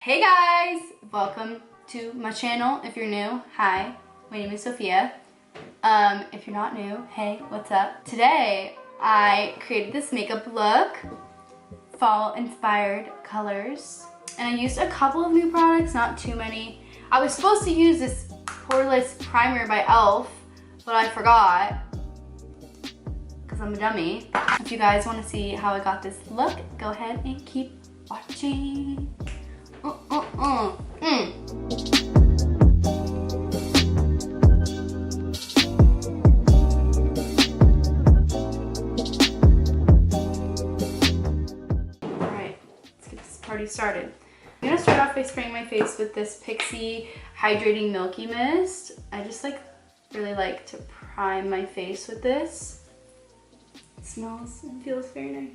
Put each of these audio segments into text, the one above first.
Hey guys! Welcome to my channel. If you're new, hi, my name is Sophia. If you're not new, hey, what's up? Today, I created this makeup look, fall inspired colors, and I used a couple of new products, not too many. I was supposed to use this poreless primer by e.l.f, but I forgot, because I'm a dummy. If you guys want to see how I got this look, go ahead and keep watching. Alright, let's get this party started. I'm gonna start off by spraying my face with this Pixi Hydrating Milky Mist. I just really like to prime my face with this. It smells and feels very nice.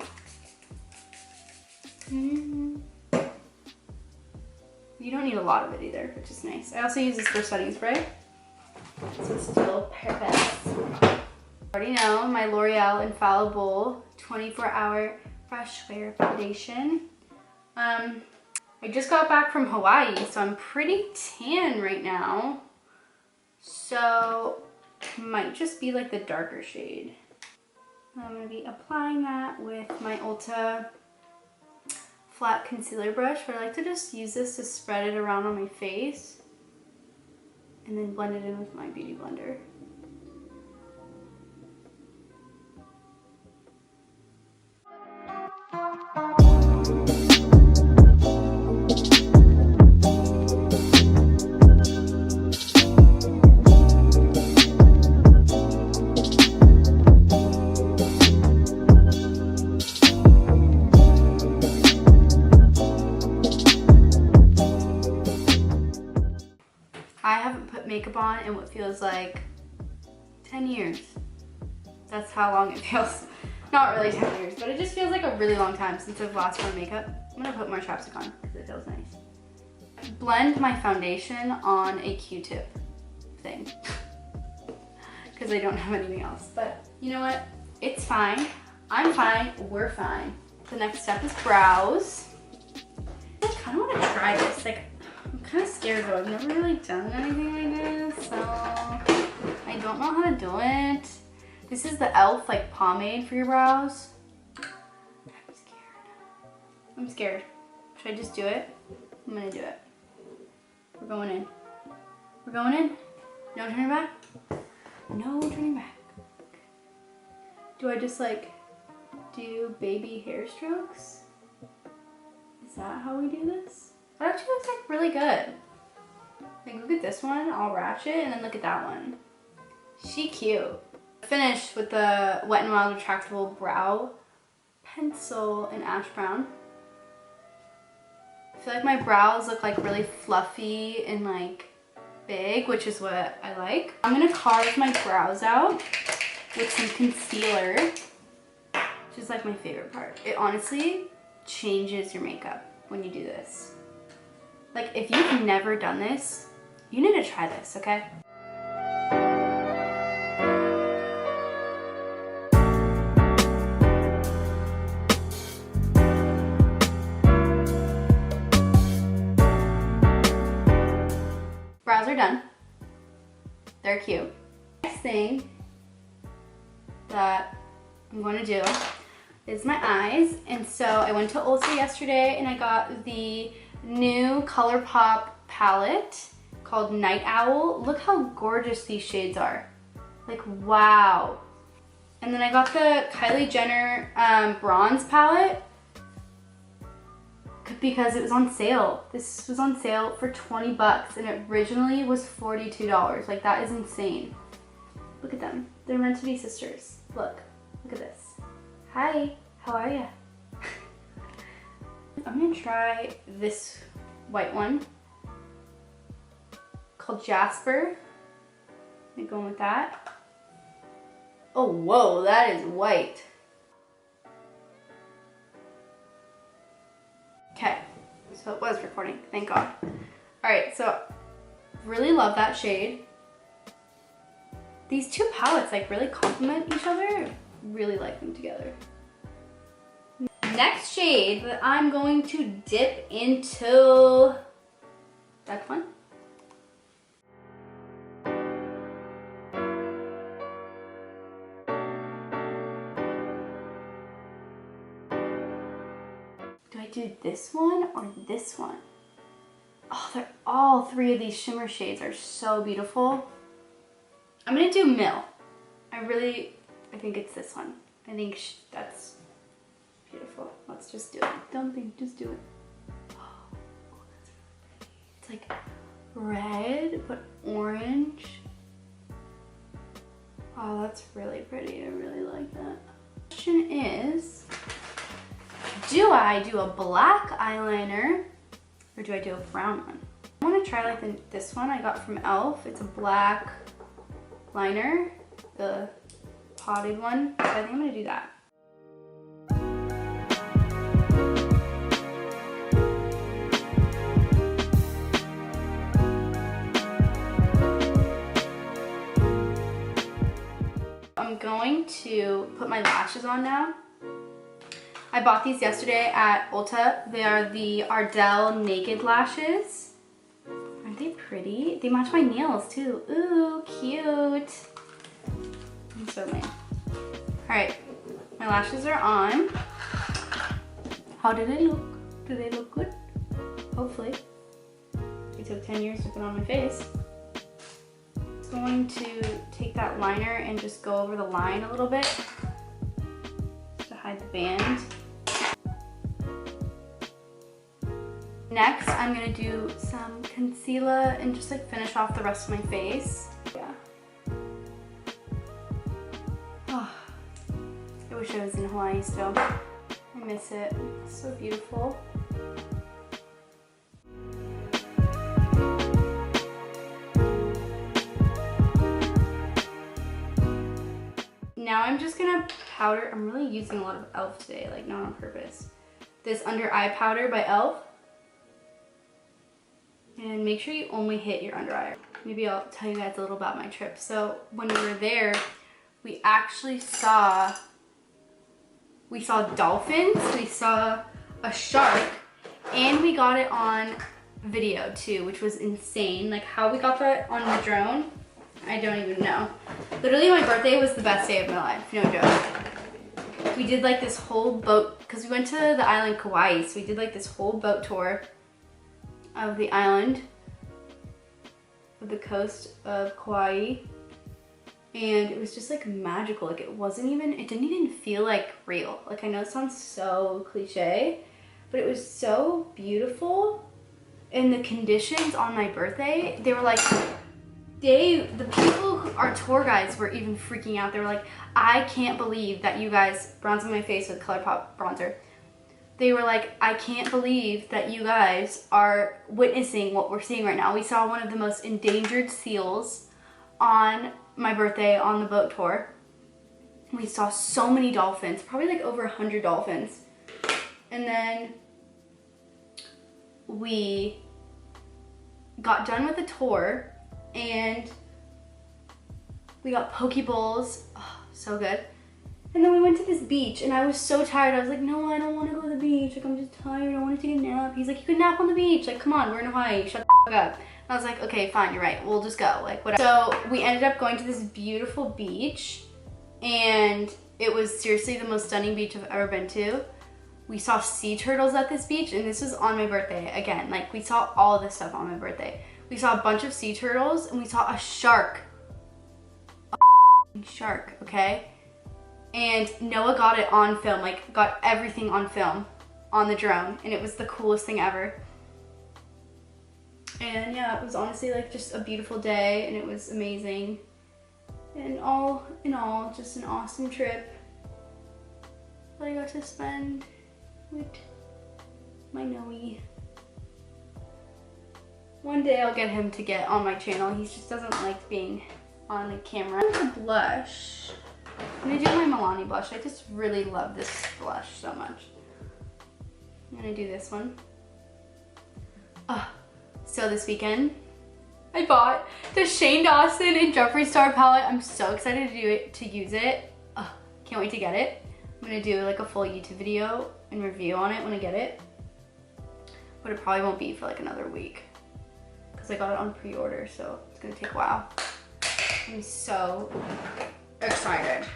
You don't need a lot of it either, which is nice. I also use this for setting spray, so it's still perfect. You already know my L'Oreal Infallible 24-hour fresh wear foundation. I just got back from Hawaii, so I'm pretty tan right now. So it might just be like the darker shade. I'm gonna be applying that with my Ulta flat concealer brush, but I like to just use this to spread it around on my face and then blend it in with my beauty blender. I haven't put makeup on in what feels like 10 years. That's how long it feels. Not really 10 years, but it just feels like a really long time since I've last worn makeup. I'm gonna put more chapstick on because it feels nice. Blend my foundation on a Q-tip thing because I don't have anything else. But you know what? It's fine. I'm fine. We're fine. The next step is brows. I kind of want to try this. I'm kind of scared though. I've never really done anything like this, so I don't know how to do it. This is the e.l.f. pomade for your brows. I'm scared. Should I just do it? I'm gonna do it. We're going in. We're going in. No turning back. No turning back. Do I just do baby hair strokes? Is that how we do this? That actually looks really good. Look at this one, all ratchet, and then look at that one. She cute. Finish with the Wet n Wild Retractable Brow Pencil in Ash Brown. I feel like my brows look really fluffy and big, which is what I like. I'm gonna carve my brows out with some concealer, which is my favorite part. It honestly changes your makeup when you do this. If you've never done this, you need to try this, okay? Brows are done. They're cute. Next thing that I'm going to do is my eyes. And so I went to Ulta yesterday and I got the new Colourpop palette called Night Owl. Look how gorgeous these shades are. Wow. And then I got the Kylie Jenner bronze palette because it was on sale. This was on sale for 20 bucks and it originally was $42. That is insane. Look at them. They're meant to be sisters. Look at this. Hi, how are ya? I'm gonna try this white one called Jasper. I'm going with that. Oh, whoa, that is white. Okay, so it was recording, thank God. All right, so really love that shade. These two palettes really complement each other. Really like them together. Next shade that I'm going to dip into do this one or this one? Oh, all three of these shimmer shades are so beautiful. I'm gonna do Mill. I think it's this one. I think that's beautiful. Let's just do it. Don't think, just do it. Oh, that's really pretty. It's like red, but orange. Oh, that's really pretty. I really like that. The question is, do I do a black eyeliner or do I do a brown one? I want to try like this one I got from e.l.f. It's a black liner, the potted one. So I think I'm going to do that. I'm going to put my lashes on now. I bought these yesterday at Ulta. They are the Ardell Naked Lashes. Aren't they pretty? They match my nails too. Ooh, cute. I'm so lame. Alright, my lashes are on. How do they look? Do they look good? Hopefully. It took 10 years to put on my face. Going to take that liner and just go over the line a little bit to hide the band. Next, I'm gonna do some concealer and just like finish off the rest of my face. Yeah. Oh, I wish I was in Hawaii still. I miss it. It's so beautiful. Now I'm just gonna powder. I'm really using a lot of e.l.f. today, like not on purpose. This under eye powder by e.l.f. And make sure you only hit your under eye. Maybe I'll tell you guys a little about my trip. So when we were there, we actually saw dolphins, we saw a shark, and we got it on video too, which was insane. Like how we got that on the drone, I don't even know. Literally my birthday was the best day of my life, no joke. We did like this whole boat, because we went to the island Kauai, so we did like this whole boat tour of the island, of the coast of Kauai. And it was just like magical. Like it didn't even feel like real. Like I know it sounds so cliche, but it was so beautiful. And the conditions on my birthday, they were like, the people, our tour guides were even freaking out. They were like, I can't believe that you guys, bronzing my face with Colourpop bronzer. They were like, I can't believe that you guys are witnessing what we're seeing right now. We saw one of the most endangered seals on my birthday on the boat tour. We saw so many dolphins, probably like over 100 dolphins. And then we got done with the tour and we got poke bowls. Oh, so good. And then we went to this beach and I was so tired. I was like, no, I don't want to go to the beach. Like, I'm just tired. I want to take a nap. He's like, you can nap on the beach. Like, come on, we're in Hawaii. Shut the fuck up. And I was like, okay, fine, you're right. We'll just go. Like, whatever. So we ended up going to this beautiful beach and it was seriously the most stunning beach I've ever been to. We saw sea turtles at this beach and this was on my birthday. Again, like we saw all this stuff on my birthday. We saw a bunch of sea turtles and we saw a shark. A shark, okay? And Noah got it on film, like got everything on film on the drone, and it was the coolest thing ever. And yeah, it was honestly like just a beautiful day and it was amazing. And all in all, just an awesome trip that I got to spend with my Noe. One day I'll get him to get on my channel. He just doesn't like being on the camera. I'm gonna blush. I'm gonna do my Milani blush. I just really love this blush so much. I'm gonna do this one. So this weekend, I bought the Shane Dawson and Jeffree Star palette. I'm so excited to use it. Can't wait to get it. I'm gonna do like a full YouTube video and review on it when I get it. But it probably won't be for like another week because I got it on pre-order, so it's gonna take a while. I'm so excited.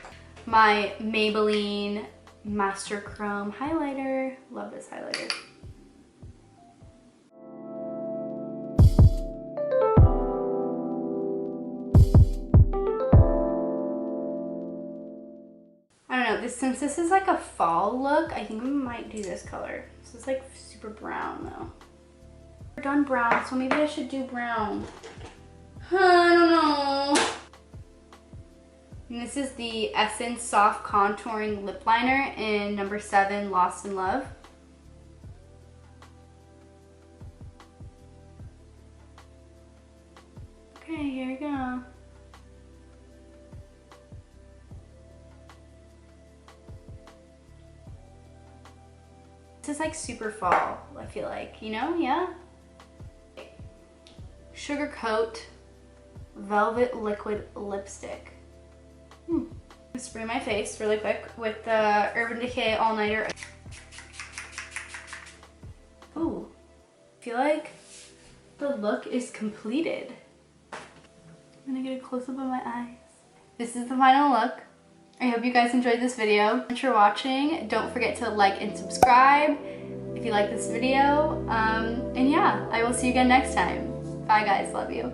My Maybelline Master Chrome highlighter. Love this highlighter. Because since this is like a fall look, I think we might do this color. This is like super brown though. We're done brown, so maybe I should do brown. I don't know. And this is the Essence Soft Contouring Lip Liner in number 7, Lost in Love. Okay, here we go. This is like super fall, I feel like, you know, yeah? Sugar Coat Velvet Liquid Lipstick. Spray my face really quick with the Urban Decay All Nighter. Ooh, I feel like the look is completed. I'm gonna get a close up of my eyes. This is the final look. I hope you guys enjoyed this video. Thanks for watching. Don't forget to like and subscribe if you like this video. And yeah, I will see you again next time. Bye guys, love you.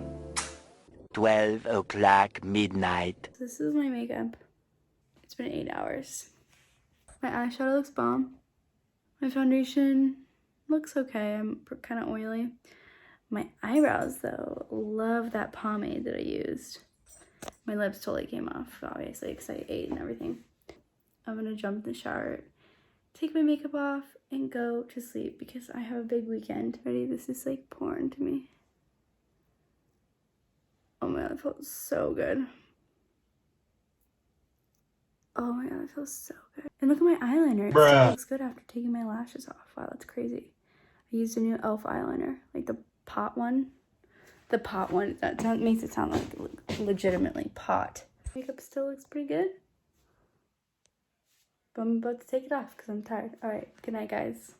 12 o'clock midnight. This is my makeup. It's been 8 hours. My eyeshadow looks bomb. My foundation looks okay. I'm kind of oily. My eyebrows though, love that pomade that I used. My lips totally came off, obviously, because I ate and everything. I'm gonna jump in the shower, take my makeup off, and go to sleep because I have a big weekend. Ready? This is like porn to me. Oh my god, that feels so good. Oh my god, that feels so good. And look at my eyeliner. It still looks good after taking my lashes off. Wow, that's crazy. I used a new e.l.f. eyeliner, like the pot one. The pot one, that makes it sound like legitimately pot. Makeup still looks pretty good. But I'm about to take it off because I'm tired. Alright, good night guys.